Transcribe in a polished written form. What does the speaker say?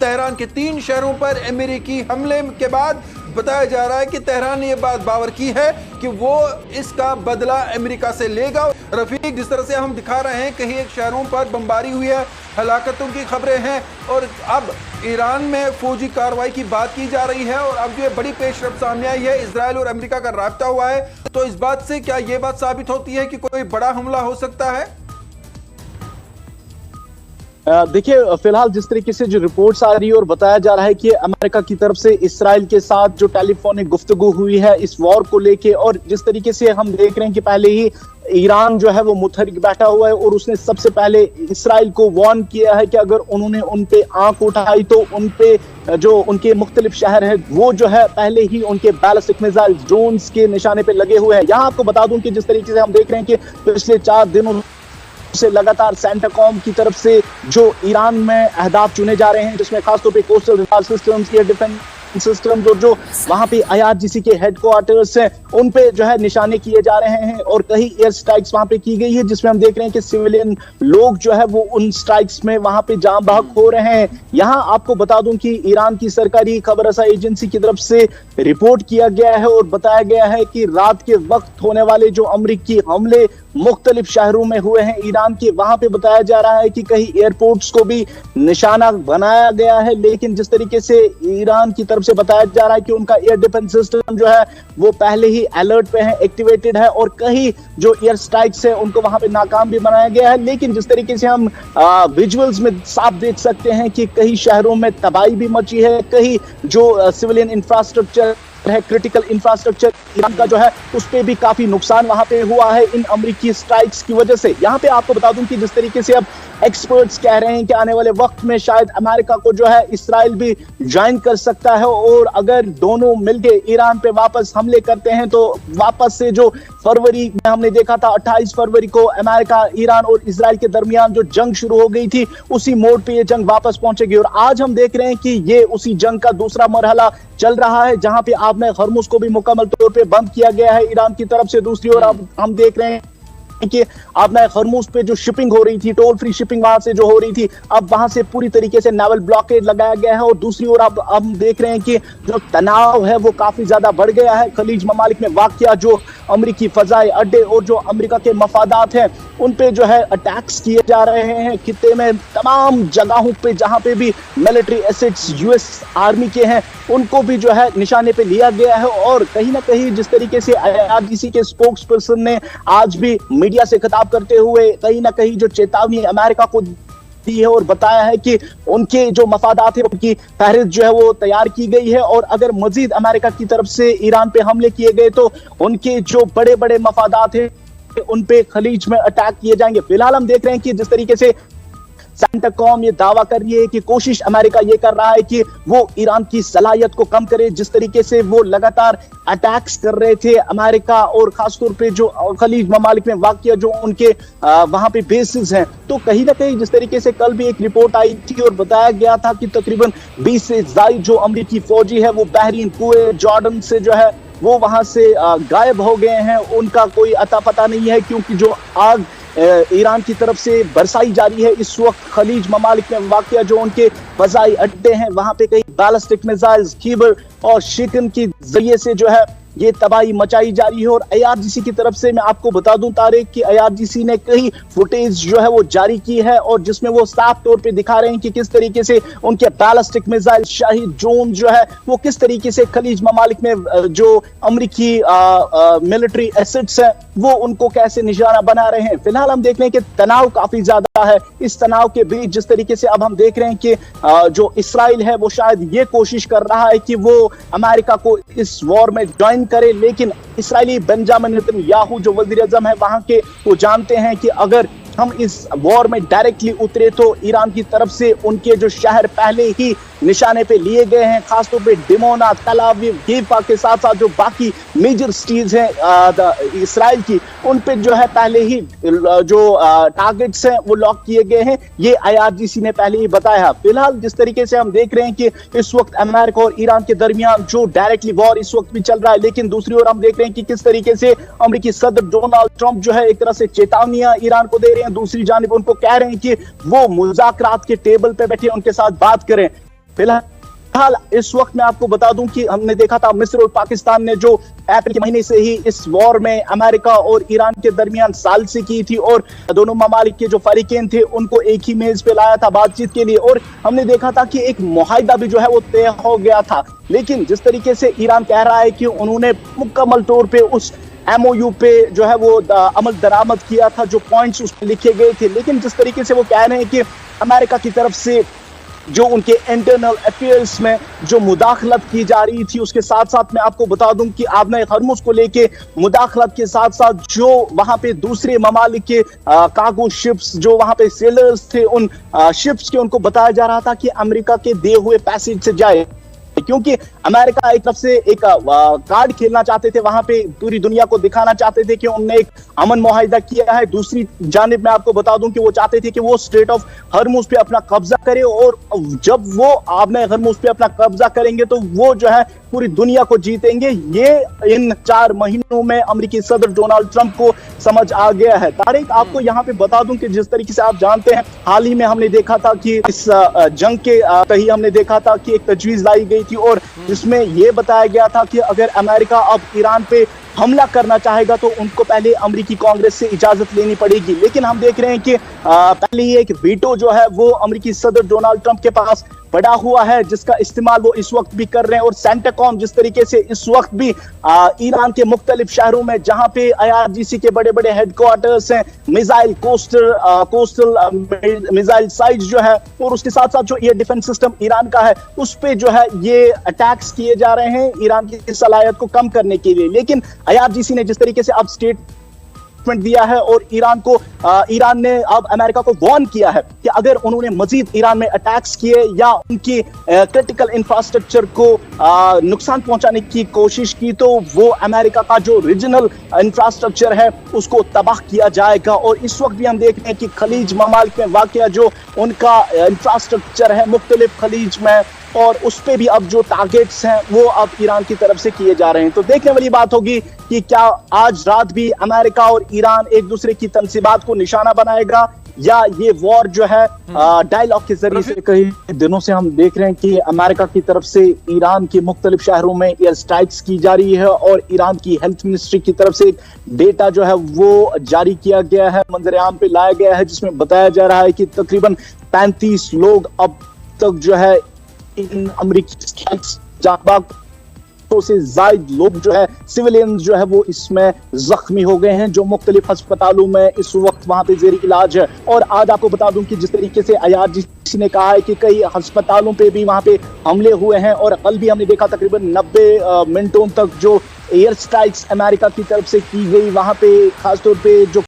Tehran के 3 शहरों पर अमेरिकी हमले के बाद बताया जा रहा है कि तेहरान ने यह बात बावर की है कि वो इसका बदला अमेरिका से लेगा। रफीक, जिस तरह से हम दिखा रहे हैं कहीं एक शहरों पर बमबारी हुई है, हलाकतों की खबरें हैं और अब ईरान में फौजी कार्रवाई की बात की जा रही है और अब जो बड़ी पेशरफ्त सामने आई है, इजराइल और अमेरिका का राब्ता हुआ है, तो इस बात से क्या ये बात साबित होती है कि कोई बड़ा हमला हो सकता है? देखिए, फिलहाल जिस तरीके से जो रिपोर्ट्स आ रही है और बताया जा रहा है कि अमेरिका की तरफ से इस्राइल के साथ जो टेलीफोनिक गुफ्तगू हुई है इस वॉर को लेके, और जिस तरीके से हम देख रहे हैं कि पहले ही ईरान जो है वो मुतहरिक बैठा हुआ है और उसने सबसे पहले इस्राइल को वार्न किया है कि अगर उन्होंने उन पे आंख उठाई तो उन पे जो उनके मुख्तलिफ शहर है वो जो है पहले ही उनके बैलिस्टिक मिसाइल ड्रोन्स के निशाने पे लगे हुए हैं। यहाँ आपको बता दूं कि जिस तरीके से हम देख रहे हैं कि पिछले 4 दिनों से लगातार सेंटाकॉम की तरफ से जो ईरान में अहदाफ चुने जा रहे हैं, जिसमें खासतौर पे coastal research systems, air defence systems और जो वहां पे IRGC के हेडक्वार्टर्स हैं उन पे जो है निशाने किए जा रहे हैं और कई एयर स्ट्राइक्स वहां पे की गई है, जिसमें हम देख रहे हैं कि सिविलियन लोग जो है वो उन स्ट्राइक्स में वहां पे जान बहक हो रहे हैं। यहाँ आपको बता दूं कि ईरान की सरकारी खबर रसा एजेंसी की तरफ से रिपोर्ट किया गया है और बताया गया है कि रात के वक्त होने वाले जो अमेरिकी हमले मुख्तलिफ शहरों में हुए हैं ईरान के, वहां पे बताया जा रहा है कि कई एयरपोर्ट्स को भी निशाना बनाया गया है। लेकिन जिस तरीके से ईरान की तरफ से बताया जा रहा है कि उनका एयर डिफेंस सिस्टम जो है वो पहले ही अलर्ट पे है, एक्टिवेटेड है और कई जो एयर स्ट्राइक्स है उनको वहां पे नाकाम भी बनाया गया है। लेकिन जिस तरीके से हम विजुअल्स में साफ देख सकते हैं कि कई शहरों में तबाही भी मची है, कई जो सिविलियन इंफ्रास्ट्रक्चर है, क्रिटिकल इंफ्रास्ट्रक्चर ईरान का जो है उस पे भी काफी नुकसान वहां पे हुआ है इन अमेरिकी स्ट्राइक्स की वजह से। यहाँ पे आपको बता दूं कि जिस तरीके से अब एक्सपर्ट्स कह रहे हैं कि आने वाले वक्त में शायद अमेरिका को जो है इस्राइल भी ज्वाइन कर सकता है और अगर दोनों मिलके ईरान पे वापस हमले करते हैं तो वापस से जो फरवरी में हमने देखा था 28 फरवरी को अमेरिका, ईरान और इस्राइल के दरमियान जो जंग शुरू हो गई थी उसी मोड़ पे ये जंग वापस पहुंचेगी। और आज हम देख रहे हैं कि ये उसी जंग का दूसरा मरहला चल रहा है जहां पे आपने हरमुज को भी मुकम्मल तौर पे बंद किया गया है ईरान की तरफ से। दूसरी ओर अब हम देख रहे हैं कि आपने हरमुज पे जो शिपिंग हो रही थी, टोल फ्री शिपिंग वहां से जो हो रही थी, अब वहां से पूरी तरीके से नेवल ब्लॉकेड लगाया गया है। और दूसरी ओर अब हम देख रहे हैं कि जो तनाव है वो काफी ज्यादा बढ़ गया है। खलीज ममालिक में वाक़या जो अमेरिकी फजाई अड्डे और जो अमेरिका के मफादात हैं उन पे जो है अटैक्स किए जा रहे हैं। खित्ते में तमाम जगहों पे जहां पे भी मिलिट्री एसेट्स US आर्मी के हैं उनको भी जो है निशाने पे लिया गया है। और कहीं ना कहीं जिस तरीके से IRGC के स्पोक्स पर्सन ने आज भी मीडिया से खिताब करते हुए कहीं ना कहीं जो चेतावनी अमेरिका को दी है और बताया है कि उनके जो मफादात है उनकी फहरिस्त जो है वो तैयार की गई है और अगर मजीद अमेरिका की तरफ से ईरान पे हमले किए गए तो उनके जो बड़े बड़े मफादात है उन पे खलीज में अटैक किए जाएंगे। फिलहाल हम देख रहे हैं कि जिस तरीके से सेंटाकॉम ये दावा कर रही है कि कोशिश अमेरिका ये कर रहा है कि वो ईरान की सलाहियत को कम करे, जिस तरीके से वो लगातार अटैक्स कर रहे थे अमेरिका और खासतौर पे जो खलीज ममालिक में वाक़या जो उनके वहां पे बेसिस हैं। तो कहीं ना कहीं जिस तरीके से कल भी एक रिपोर्ट आई थी और बताया गया था कि तकरीबन 20 से ज्यादा जो अमेरिकी फौजी है वो बहरीन, कुवैत, जॉर्डन से जो है वो वहां से गायब हो गए हैं, उनका कोई अता पता नहीं है क्योंकि जो आग ईरान की तरफ से बरसाई जा रही है इस वक्त खलीज ममालिक में वाक़या जो उनके फजाई अड्डे हैं वहां पे कई बैलिस्टिक मिसाइल्स, खीबर और शिकन के जरिए से जो है ये तबाही मचाई जा रही है। और IRGC की तरफ से मैं आपको बता दूं तारिक कि IRGC ने कई फुटेज जो है वो जारी की है और जिसमें वो साफ तौर पे दिखा रहे हैं कि किस तरीके से उनके बैलिस्टिक मिसाइल, शाही ड्रोन जो है वो किस तरीके से खलीज ममालिक में जो अमेरिकी मिलिट्री एसेट्स है वो उनको कैसे निशाना बना रहे हैं। फिलहाल हम देख रहे हैं कि तनाव काफी ज्यादा है। इस तनाव के बीच जिस तरीके से अब हम देख रहे हैं कि जो इस्राइल है वो शायद ये कोशिश कर रहा है कि वो अमेरिका को इस वॉर में ज्वाइन करे, लेकिन इस्राइली बेंजामिन नेतन्याहू जो वजीर आज़म है वहां के वो जानते हैं कि अगर हम इस वॉर में डायरेक्टली उतरे तो ईरान की तरफ से उनके जो शहर पहले ही निशाने पे लिए गए हैं, खासतौर पे डिमोना, तल अवीव, हीफा के साथ साथ जो बाकी मेजर सिटीज हैं इस्राइल की उन पे जो है पहले ही जो टारगेट्स हैं वो लॉक किए गए हैं। ये IRGC ने पहले ही बताया। फिलहाल जिस तरीके से हम देख रहे हैं कि इस वक्त अमेरिका और ईरान के दरमियान जो डायरेक्टली वॉर इस वक्त भी चल रहा है, लेकिन दूसरी ओर हम देख रहे हैं कि किस तरीके से अमेरिकी सदर डोनाल्ड ट्रंप जो है एक तरह से चेतावनियां ईरान को दे रहे हैं, दूसरी जानिब उनको कह रहे हैं कि वो मुज़ाकरात के टेबल पे बैठे उनके साथ बात करें। फिलहाल इस वक्त मैं आपको बता दूं कि हमने देखा था मिस्र और पाकिस्तान ने जो अप्रैल के महीने से ही इस वॉर में अमेरिका और ईरान के दरमियान सालिसी की थी और दोनों ममालिक के जो फरीकेन थे उनको एक ही मेज पे लाया था बातचीत के लिए, और हमने देखा था कि एक मुआहिदा भी जो है वो तय हो गया था। लेकिन जिस तरीके से ईरान कह रहा है कि उन्होंने मुकम्मल तौर पे उस MOU पे जो है वो अमल दरामद किया था, जो पॉइंट्स उस पे लिखे गए थे, लेकिन जिस तरीके से वो कह रहे हैं कि अमेरिका की तरफ से जो उनके इंटरनल अफेयर्स में जो मुदाखलत की जा रही थी, उसके साथ साथ मैं आपको बता दूं कि आबना हरमुज को लेके मुदाखलत के साथ साथ जो वहां पे दूसरे ममालिक के कार्गो शिप्स जो वहां पे सेलर्स थे, उन शिप्स के उनको बताया जा रहा था कि अमेरिका के दिए हुए पैसेज से जाए, क्योंकि अमेरिका एक तरफ से एक कार्ड खेलना चाहते थे, वहां पे पूरी दुनिया को दिखाना चाहते थे कि उन्होंने एक अमन मुआहिदा किया है। दूसरी जानिब मैं आपको बता दूं कि वो चाहते थे कि वो स्ट्रेट ऑफ हरमुज पे अपना कब्जा करे, और जब वो आबना हरमुज पे अपना कब्जा करेंगे तो वो जो है पूरी दुनिया को जीतेंगे। ये इन 4 महीनों में अमेरिकी सदर डोनाल्ड ट्रंप को समझ आ गया है। तारिक, आपको यहाँ पे बता दूं कि जिस तरीके से आप जानते हैं, हाल ही में हमने देखा था कि इस जंग के तही हमने देखा था कि एक तजवीज लाई गई थी और जिसमें यह बताया गया था कि अगर अमेरिका अब ईरान पे हमला करना चाहेगा तो उनको पहले अमेरिकी कांग्रेस से इजाजत लेनी पड़ेगी। लेकिन हम देख रहे हैं कि पहले ही एक वीटो जो है वो अमेरिकी सदर डोनाल्ड ट्रंप के पास पड़ा हुआ है, जिसका इस्तेमाल वो इस वक्त भी कर रहे हैं। और सेंटाकॉम जिस तरीके से इस वक्त भी ईरान के मुख्तलिफ शहरों में जहां पे IRGC के बड़े बड़े हेडक्वार्टर्स हैं, मिसाइल कोस्टल मिसाइल साइट्स जो है, और उसके साथ साथ जो एयर डिफेंस सिस्टम ईरान का है उस पे जो है ये अटैक्स किए जा रहे हैं ईरान की सलाहियत को कम करने के लिए। लेकिन IRGC ने जिस तरीके से अब स्टेटमेंट दिया है और ईरान ने अब अमेरिका को वार्न किया है कि अगर उन्होंने मजीद ईरान में अटैक्स किए या उनकी क्रिटिकल इंफ्रास्ट्रक्चर को नुकसान पहुंचाने की कोशिश की तो वो अमेरिका का जो रीजनल इंफ्रास्ट्रक्चर है उसको तबाह किया जाएगा। और इस वक्त भी हम देख रहे हैं कि खलीज ममालिक में वाक़या जो उनका इंफ्रास्ट्रक्चर है मुख्तलिफ खलीज में, और उस पे भी अब जो टारगेट्स हैं वो अब ईरान की तरफ से किए जा रहे हैं। तो देखने वाली बात होगी कि क्या आज रात भी अमेरिका और ईरान एक दूसरे की तनसीबात को निशाना बनाएगा या ये वॉर जो है डायलॉग के जरिए से। कई दिनों से हम देख रहे हैं कि अमेरिका की तरफ से ईरान के मुख्तलिफ शहरों में एयर स्ट्राइक्स की जा रही है और ईरान की हेल्थ मिनिस्ट्री की तरफ से डेटा जो है वो जारी किया गया है, मंजर आम पे लाया गया है, जिसमें बताया जा रहा है कि तकरीबन 35 लोग अब तक जो है इन अमेरिकी स्ट्राइक्स से ज्यादा लोग जो है सिविलियन जो है वो इसमें जख्मी हो गए हैं, जो मुख्तलिफ अस्पतालों में इस वक्त वहां पे जेर इलाज है। और आज आपको बता दूं कि जिस तरीके से IRGC ने कहा है कि कई अस्पतालों पे भी वहां पे हमले हुए हैं, और कल भी हमने देखा तकरीबन 90 मिनटों तक जो एयर स्ट्राइक्स अमेरिका की तरफ से की गई, वहां पे खासतौर पे जो